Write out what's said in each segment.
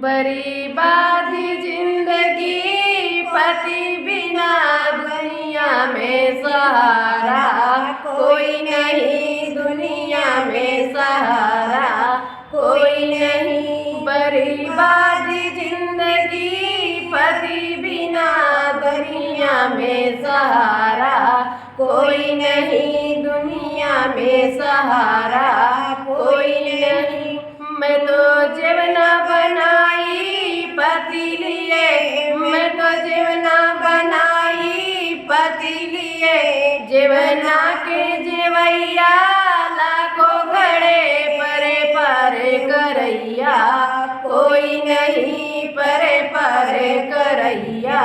बर्बाद जिंदगी पति बिना दुनिया में सहारा कोई नहीं, दुनिया में सहारा कोई नहीं। बर्बाद जिंदगी पति बिना दुनिया में सहारा कोई नहीं, दुनिया में सहारा कोई नहीं। मैं तो जीवना बनाई पति लिए, मैं तो जीवना बनाई पति लिए। जीवना के जेवैया लाखों खड़े परे परे करैया कोई नहीं, परे परे करैया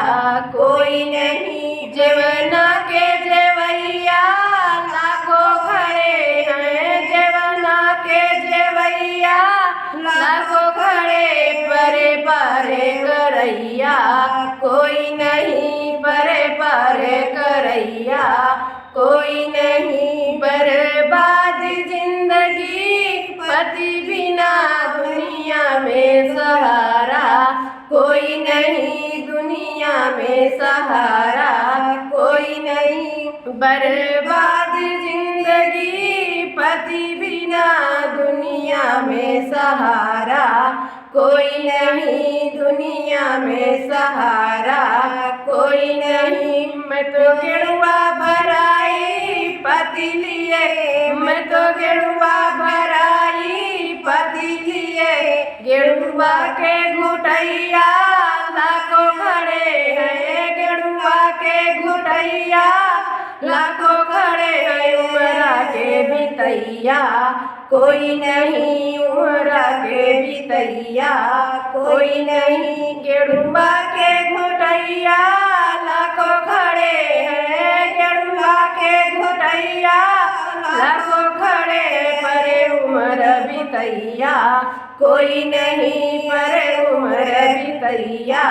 कोई नहीं। जीवना के जेवैया लाखों खड़े हैं, जीवना के जेवैया लाखों खड़े परे परे करैया कोई नहीं, परे परे करैया कोई नहीं। बर्बाद जिंदगी पति बिना दुनिया में सहारा कोई नहीं, दुनिया में सहारा कोई नहीं। बर्बाद जिंदगी पति बिना दुनिया में सहारा कोई नहीं, दुनिया में सहारा कोई नहीं। मैं तो गेरुआ भराई पति लिए, मैं तो गेरुआ भराई पति लिए। गेरुआ के घुटैया लाखों खड़े हैं, गेरुआ के घुटैया लाखों खड़े हैं। उमरा के बितैया कोई नहीं, उमरा के बितैया कोई नहीं। गेरुआ के घुटैया लाखों खड़े हैं, गेरुआ के घुटैया लाखों खड़े परे उमर बितैया कोई नहीं, परे उमर बितैया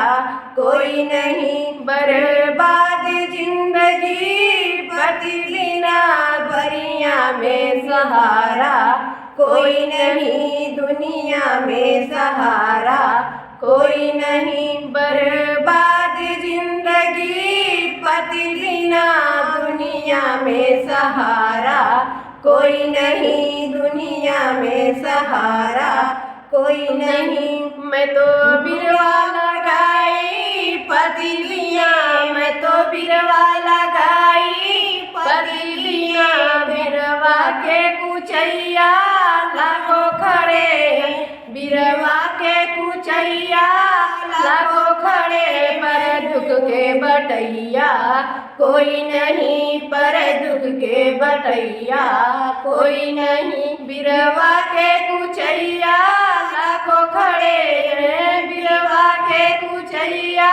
कोई नहीं। बर्बाद जिंदगी पति बिना दुनिया में सहारा कोई नहीं, दुनिया में सहारा कोई नहीं। बर्बाद जिंदगी पति बिना दुनिया में सहारा कोई नहीं, दुनिया में सहारा कोई नहीं। मैं तो बिरवा लगाई पति बिना, मैं तो बिरवा लगाई पति बिना। बिरवा के कुचैया लाखों खड़े हैं, बिरवा के कुचैया लाखों खड़े पर दुख के बटैया कोई नहीं, पर दुख के बटैया कोई नहीं। बिरवा के कुचैया लाखों खड़े हैं, बिरवा के कुचैया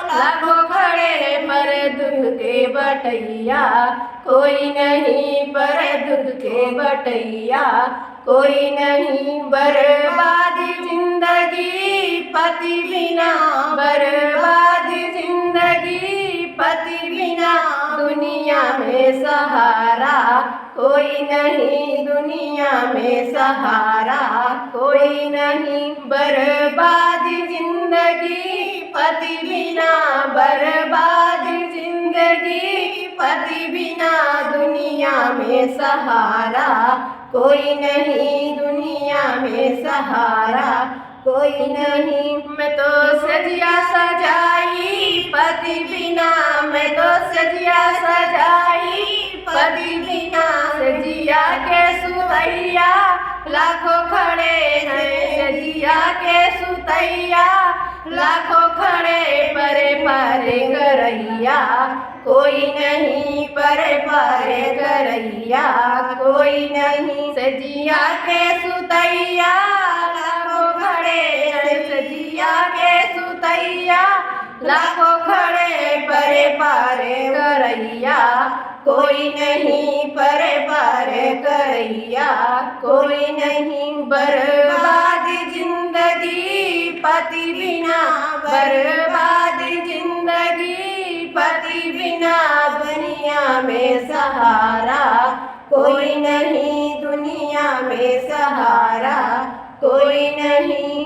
लाखों खड़े पर दुख के बटैया कोई नहीं, पर दुख के बटैया कोई नहीं। बर्बाद जिंदगी पति बिना, बर्बाद जिंदगी पति बिना दुनिया में सहारा कोई नहीं, दुनिया में सहारा कोई नहीं। बर्बाद जिंदगी पति बिना, बर्बाद जिंदगी पति बिना दुनिया में सहारा कोई नहीं, दुनिया में सहारा कोई नहीं। मैं तो सजिया सजाई पति बिना, मैं तो सजिया सजाई पति बिना। सजिया के सुतैया लाखों खड़े हैं, सजिया के सुतैया लाखों खड़े परे परे करैया कोई नहीं, परे परे करैया कोई नहीं। सजिया के सुतैया लाखों खड़े हैं, सजिया के सुतैया लाखों खड़े परे परे करैया कोई नहीं, परे परे करैया कोई नहीं। बर्बाद जिंदगी पति बिना, बर्बाद जिंदगी पति बिना दुनिया में सहारा कोई नहीं, दुनिया में सहारा कोई नहीं।